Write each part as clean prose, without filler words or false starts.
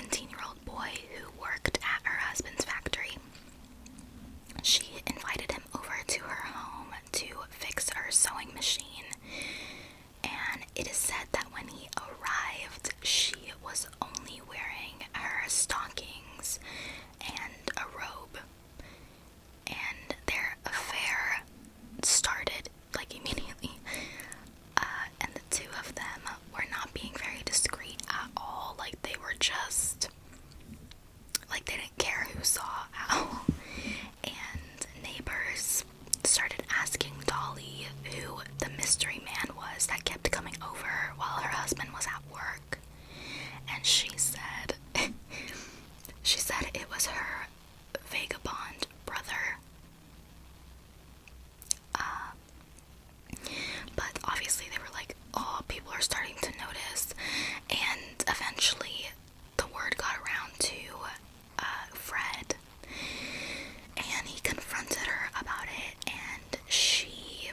17-year-old boy who worked at her husband's factory. She invited him over to her home to fix her sewing machine, and it is said that when he arrived, she was only wearing her stockings and a robe, and their affair started like immediately. And the two of them were not being very discreet at all. Like, they were just like, they didn't care who saw how. And neighbors started asking Dolly who the mystery man was that kept coming over while her husband was at work. And she said it was her vagabond brother. But obviously they were like, oh, people are starting to notice. And eventually the word got around to Fred, and he confronted her about it, and she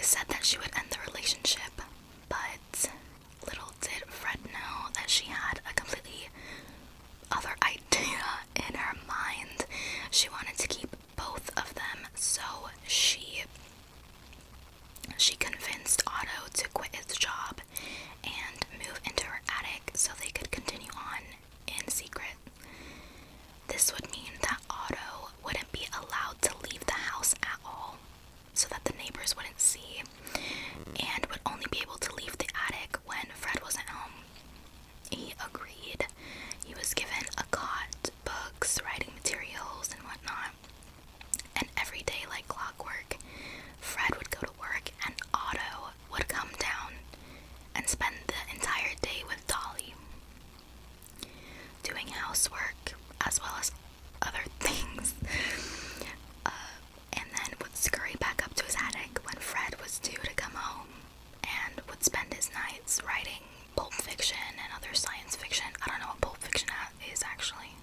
said that she would end the relationship. But little did Fred know that she had a completely other idea in her mind. She wanted to keep both of them, so she convinced Otto to quit his job and move into her attic so they could continue on in secret. This would mean that Otto wouldn't be allowed to leave the house at all, so that the neighbors wouldn't see, and would only be able to leave the attic when Fred wasn't home. He agreed. He was given a cot, books, writing materials, and whatnot. And every day, like clockwork, Fred would go to work and Otto would come down and spend the entire day with Dolly, doing housework as well as other things, and then would scurry back up to his attic when Fred was due to come home, and would spend his nights writing Pulp Fiction and other science fiction. I don't know what Pulp Fiction is actually.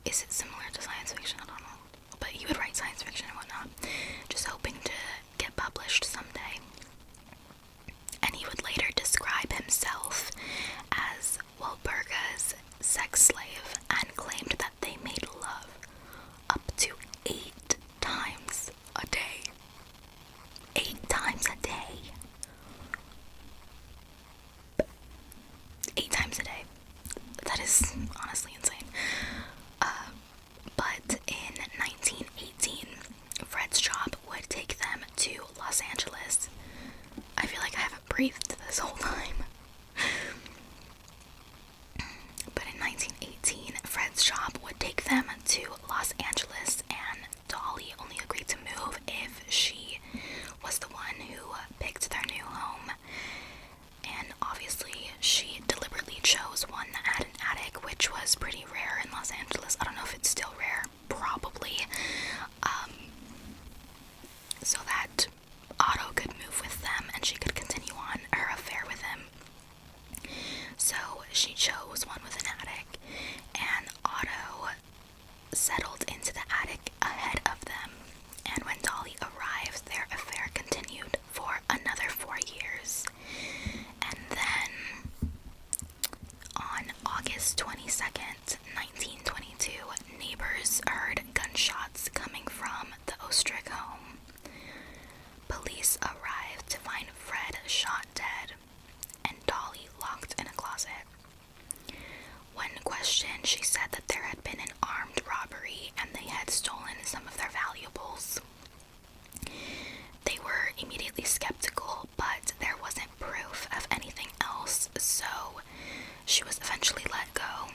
Is it similar to science fiction? I don't know. But he would write science fiction and whatnot, just hoping to get published someday. And he would later describe himself as Wilburga's sex slave, and claimed that they made love up to 8 times a day. 8 times a day. 8 times a day. That is honestly insane. But in 1918, Fred's job would take them to Los Angeles. I feel like I haven't breathed this whole time. But in 1918, Fred's job would take them to Los Angeles, and Dolly only agreed to move if she was the one who picked their new home. And obviously, she deliberately chose one that had an attic, which was pretty rare in Los Angeles. I don't know if it's still rare, probably. So that Otto could move with them and she could continue on her affair with him. So she chose one with an attic, and Otto settled into the attic ahead of them. And when Dolly arrived, their affair continued for another 4 years. And then, on August 22nd, 1922, neighbors heard gunshots coming from the Ostrich home. Police arrived to find Fred shot dead and Dolly locked in a closet. When questioned, she said that there had been an armed robbery and they had stolen some of their valuables. They were immediately skeptical, but there wasn't proof of anything else, so she was eventually let go.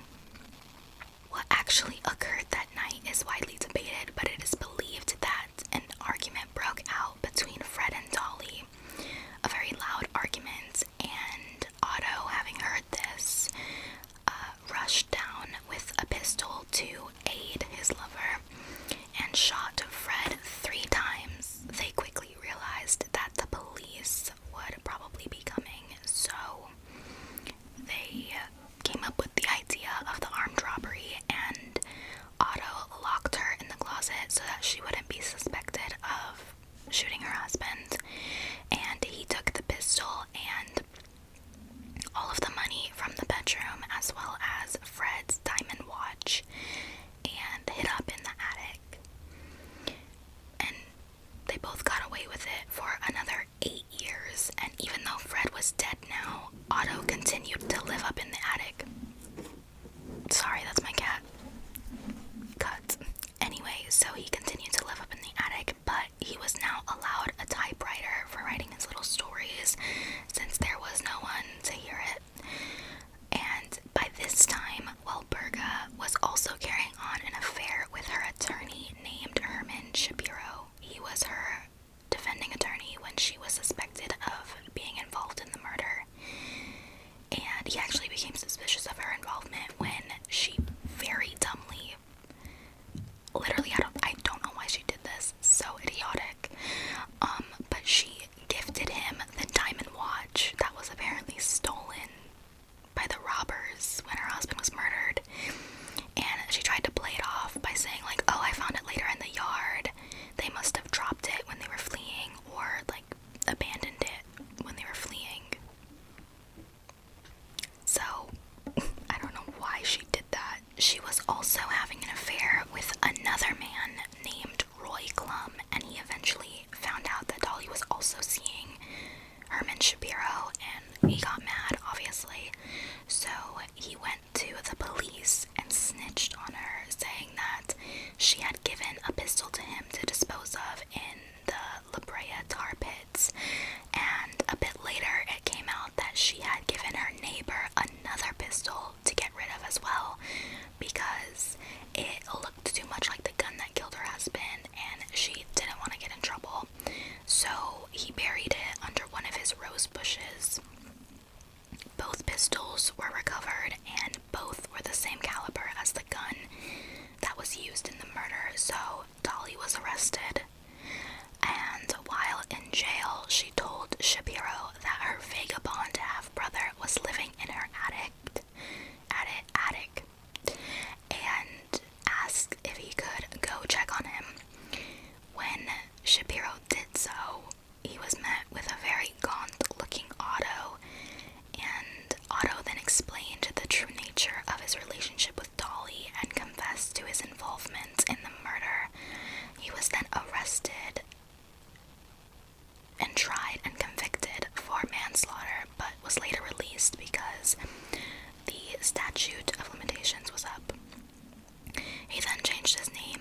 What actually occurred that night is widely debated, but it is believed that an argument broke out between Fred and Dolly, a very loud argument, and Otto, having heard this, rushed down with a pistol to aid his lover and shot Fred 3 times. They quickly realized that the police would probably be coming, so they came up with the idea of the armed robbery, and involvement when she very dumbly, literally, I don't know why she did this, so idiotic, but she gifted him the diamond watch that was apparently stolen by the robbers when her husband was murdered, and she tried to play it off by saying like, oh, I found it later in the yard, they must have dropped it when they were fleeing, or like abandoned it when they were fleeing. So I don't know why she did that. She was also having an affair with another man named Roy Clum, and he eventually found out that Dolly was also seeing Herman Shapiro, and he got mad, obviously. So he went to the police and snitched on her, saying that she had given a pistol to him to dispose of in the La Brea tar pits. And a bit later, it came out that she had given her neighbor another pistol to get rid of as well, because it looked too much like the gun that killed her husband, and she didn't want to get in trouble. So he buried it under one of his rose bushes. Both pistols were recovered, and both were the same caliber as the gun that was used in the murder, so Dolly was arrested. And while in jail, she told Shapiro that her vagabond half-brother was living in her attic, and asked if he could go check on him. When Shapiro did so, he was met with a very gaunt-looking Otto, and Otto then explained the true nature of his relationship with Dolly and confessed to his involvement in the murder. He was then arrested and tried and convicted for manslaughter, but was later released because the statute of limitations was up. He then changed his name